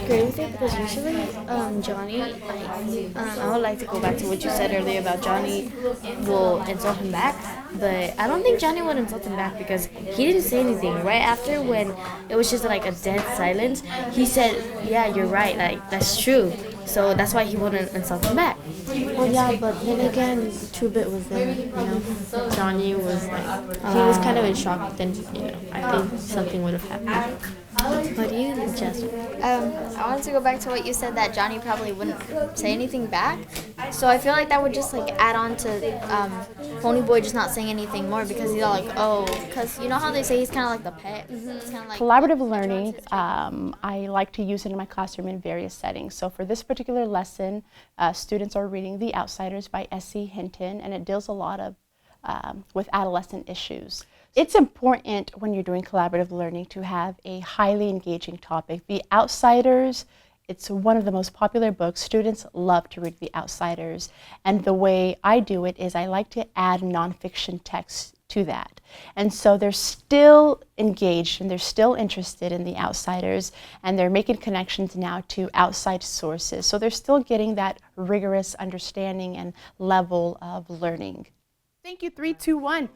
agree with it because usually Johnny, I would like to go back to what you said earlier about Johnny will insult him back, but I don't think Johnny would insult him back because he didn't say anything. Right after when it was just like a dead silence, he said, yeah, you're right, like that's true. So that's why he wouldn't insult him back. Well, yeah, but then again, Two-Bit was there, you know. Johnny was like, he was kind of in shock. Then, you know, I think something would have happened. What do you think, Jasmine? I wanted to go back to what you said that Johnny probably wouldn't say anything back. So I feel like that would just like add on to Pony Boy just not saying anything more because he's all like, oh, because you know how they say he's kind of like the pet. It's kind of like Collaborative learning, I like to use it in my classroom in various settings. So for this particular lesson, students are reading The Outsiders by S.C. Hinton, and it deals a lot of with adolescent issues. It's important when you're doing collaborative learning to have a highly engaging topic. The Outsiders, it's one of the most popular books. Students love to read The Outsiders. And the way I do it is I like to add nonfiction text to that. And so they're still engaged and they're still interested in The Outsiders, and they're making connections now to outside sources. So they're still getting that rigorous understanding and level of learning. Thank you, 3, 2, 1.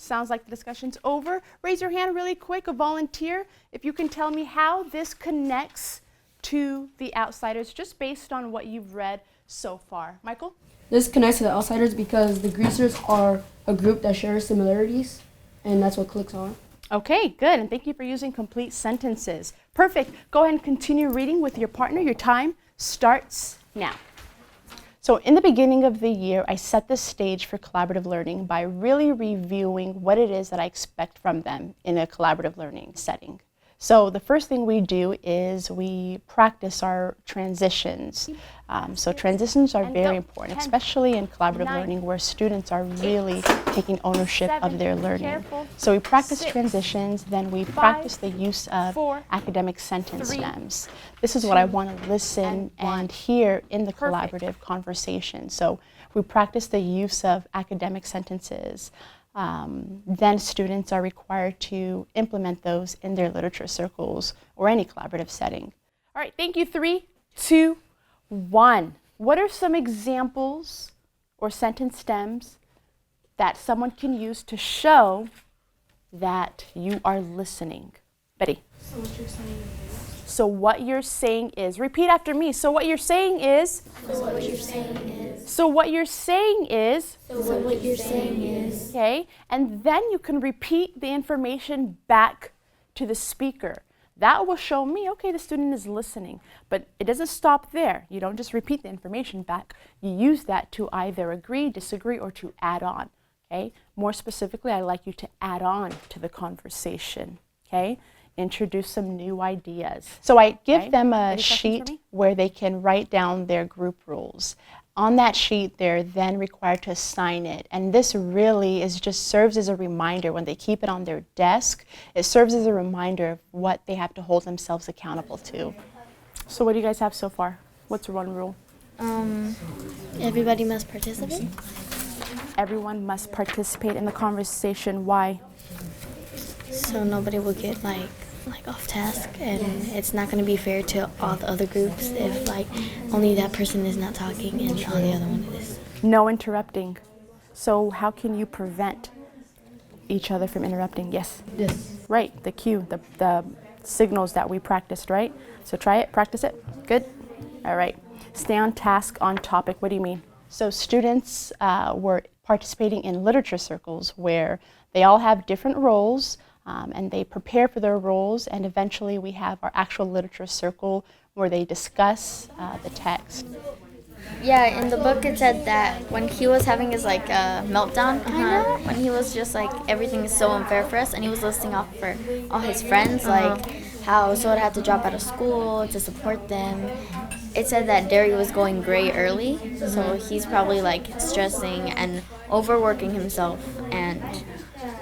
Sounds like the discussion's over. Raise your hand really quick, a volunteer, if you can tell me how this connects to The Outsiders, just based on what you've read so far. Michael? This connects to The Outsiders because the Greasers are a group that shares similarities, and that's what clicks on. Okay, good, and thank you for using complete sentences. Perfect. Go ahead and continue reading with your partner. Your time starts now. So in the beginning of the year, I set the stage for collaborative learning by really reviewing what it is that I expect from them in a collaborative learning setting. So the first thing we do is we practice our transitions. So transitions are very important, especially in collaborative learning where students are really taking ownership of their learning. So we practice transitions, then we practice the use of academic sentence stems. This is what I want to listen and hear in the collaborative conversation. So we practice the use of academic sentences. Then students are required to implement those in their literature circles or any collaborative setting. All right, thank you. 3, 2, 1. What are some examples or sentence stems that someone can use to show that you are listening? Betty. So what you're saying is, repeat after me. So what you're saying is. So what you're saying is. So what you're saying is. So what you're saying is. Okay, and then you can repeat the information back to the speaker. That will show me, okay, the student is listening. But it doesn't stop there. You don't just repeat the information back. You use that to either agree, disagree, or to add on. Okay, more specifically, I like you to add on to the conversation. Okay. Introduce some new ideas. So I give them a sheet where they can write down their group rules. On that sheet, they're then required to sign it. And this really just serves as a reminder when they keep it on their desk. It serves as a reminder of what they have to hold themselves accountable to. So what do you guys have so far? What's one rule? Everybody must participate. Everyone must participate in the conversation. Why? So nobody will get like off task, and it's not going to be fair to all the other groups if like only that person is not talking and all the other one is. No interrupting. So how can you prevent each other from interrupting? Yes? Yes. Right, the cue, the signals that we practiced, right? So try it, practice it. Good? All right. Stay on task, on topic. What do you mean? So students were participating in literature circles where they all have different roles. And they prepare for their roles, and eventually we have our actual literature circle where they discuss the text. Yeah, in the book it said that when he was having his like meltdown, when he was just like everything is so unfair for us, and he was listing off for all his friends like how Soda had to drop out of school to support them. It said that Derry was going gray early, so he's probably like stressing and overworking himself and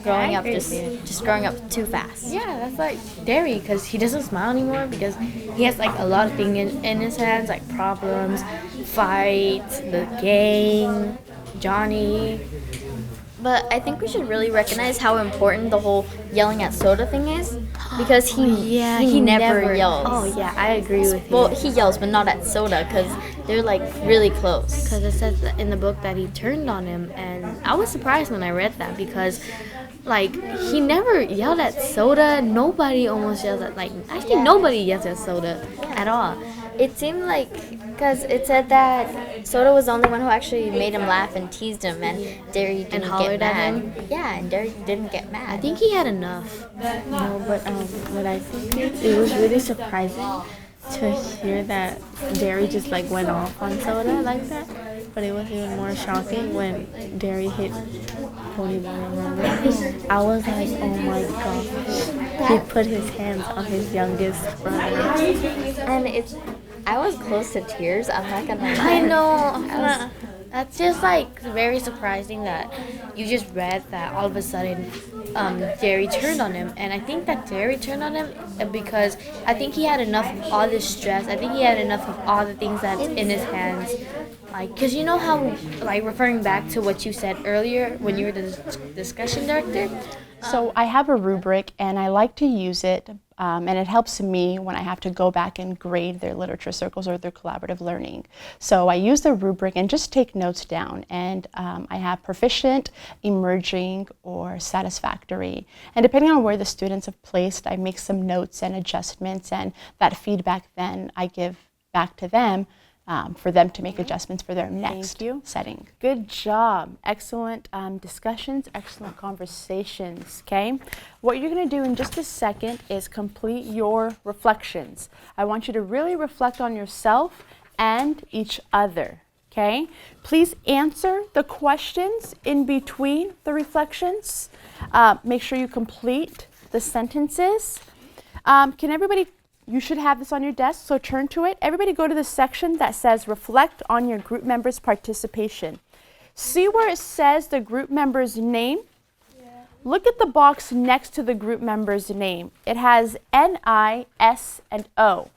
growing up just growing up too fast. Yeah, that's like Derry, because he doesn't smile anymore because he has like a lot of things in his hands, like problems, fights, the gang, Johnny. But I think we should really recognize how important the whole yelling at Soda thing is. because he never yells. Oh yeah, I agree with you. Well, he yells, but not at Soda because they're like really close. Because it says that in the book that he turned on him, and I was surprised when I read that because, like, he never yelled at Soda. Nobody almost yells at, like, actually nobody yells at Soda at all. It seemed like, because it said that Soda was the only one who actually made him laugh and teased him, and Derry didn't hollered get at mad. him? Yeah, and Derry didn't get mad. I think he had enough. No, but what I think is it was really surprising to hear that Derry just like went off on Soda like that. But it was even more shocking when Derry hit Ponyboy. Remember? I was like, oh my god, he put his hands on his youngest brother. And I was close to tears. I'm not gonna lie. I know. That's just like very surprising that you just read that all of a sudden Derry turned on him. And I think that Derry turned on him because I think he had enough of all this stress. I think he had enough of all the things that's in his hands. Like, because you know how, like, referring back to what you said earlier when you were the discussion director. So I have a rubric, and I like to use it, and it helps me when I have to go back and grade their literature circles or their collaborative learning. So I use the rubric and just take notes down, and I have proficient, emerging, or satisfactory. And depending on where the students have placed, I make some notes and adjustments, and that feedback then I give back to them for them to make adjustments for their next setting. Good job. Excellent discussions, excellent conversations, okay? What you're gonna do in just a second is complete your reflections. I want you to really reflect on yourself and each other, okay? Please answer the questions in between the reflections. Make sure you complete the sentences. Can everybody, you should have this on your desk, so turn to it. Everybody go to the section that says reflect on your group member's participation. See where it says the group member's name? Yeah. Look at the box next to the group member's name. It has N-I, S, and O.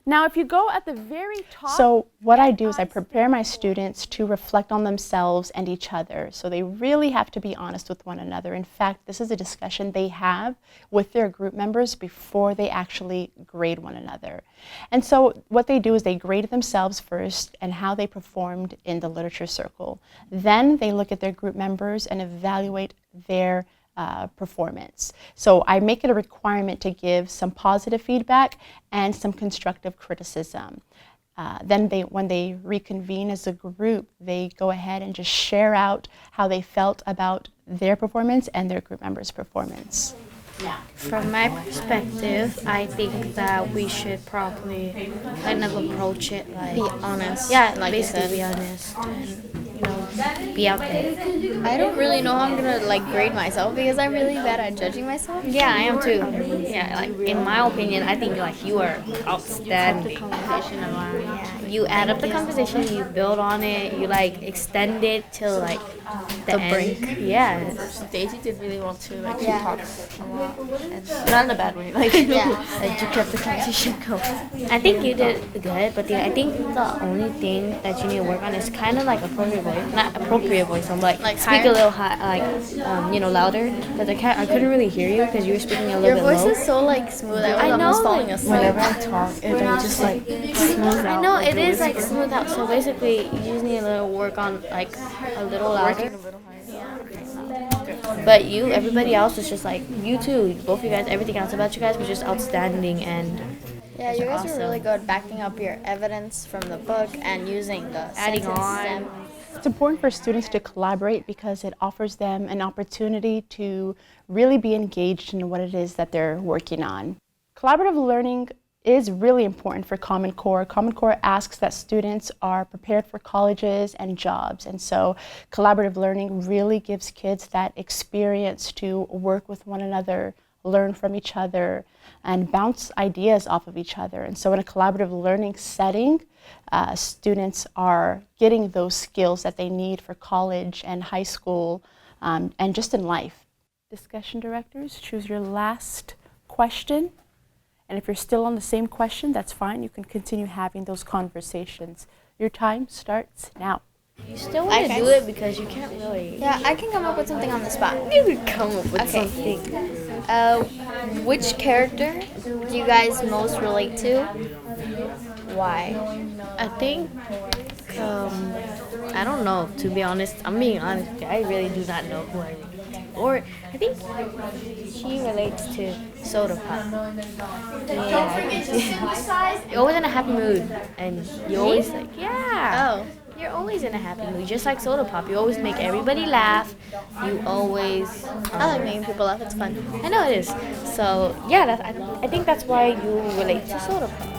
Now, if you go at the very top... So what I do is I prepare my students to reflect on themselves and each other. So they really have to be honest with one another. In fact, this is a discussion they have with their group members before they actually grade one another. And so what they do is they grade themselves first and how they performed in the literature circle. Then they look at their group members and evaluate their performance. So I make it a requirement to give some positive feedback and some constructive criticism. Then when they reconvene as a group, they go ahead and just share out how they felt about their performance and their group members' performance. From my perspective, I think that we should probably kind of approach it like... Be honest. Yeah, like basically be honest and, be out there. I don't really know how I'm gonna like grade myself because I'm really bad at judging myself. Yeah, I am too. Yeah, like in my opinion, I think like you are outstanding. Yeah, you add up the conversation, you build on it, you like extend it till like the end. Break. Yeah. Daisy did really well too. Like she Yeah. talks a lot, and not in a bad way. Like Yeah. you kept the conversation going. I think you did good, but I think the only thing that you need to work on is kind of like appropriate voice, not appropriate voice, but like speak higher? a little high, like louder. Because I couldn't really hear you because you were speaking a little Your bit voice low. is so like smooth. I was I almost know, falling like, asleep. Whenever I talk, it just like smooths out. I know like, it is like smooth out. So basically, you just need a little work on like a little louder. But everybody else was just like you too. Both you guys, everything else about you guys was just outstanding and. Yeah, you guys awesome. were really good backing up your evidence from the book and using the Adding sentence on. stem. It's important for students to collaborate because it offers them an opportunity to really be engaged in what it is that they're working on. Collaborative learning is really important for Common Core. Common Core asks that students are prepared for colleges and jobs, and so collaborative learning really gives kids that experience to work with one another, learn from each other, and bounce ideas off of each other. And so in a collaborative learning setting, students are getting those skills that they need for college and high school and just in life. Discussion directors, choose your last question. And if you're still on the same question, that's fine. You can continue having those conversations. Your time starts now. You still want to Okay. do it because you can't really. Yeah, I can come up with something on the spot. You could come up with Okay. something. Which character do you guys most relate to? Why? I think, I don't know, to be honest. I'm being honest. I really do not know who I relate to. Or, I think she relates to Soda Pop. Yeah. You're always in a happy mood. And you always, like, yeah. Oh. You're always in a happy mood, just like Soda Pop. You always make everybody laugh. You always. I like making people laugh. It's fun. I know it is. So, yeah, I think that's why you relate to Soda Pop.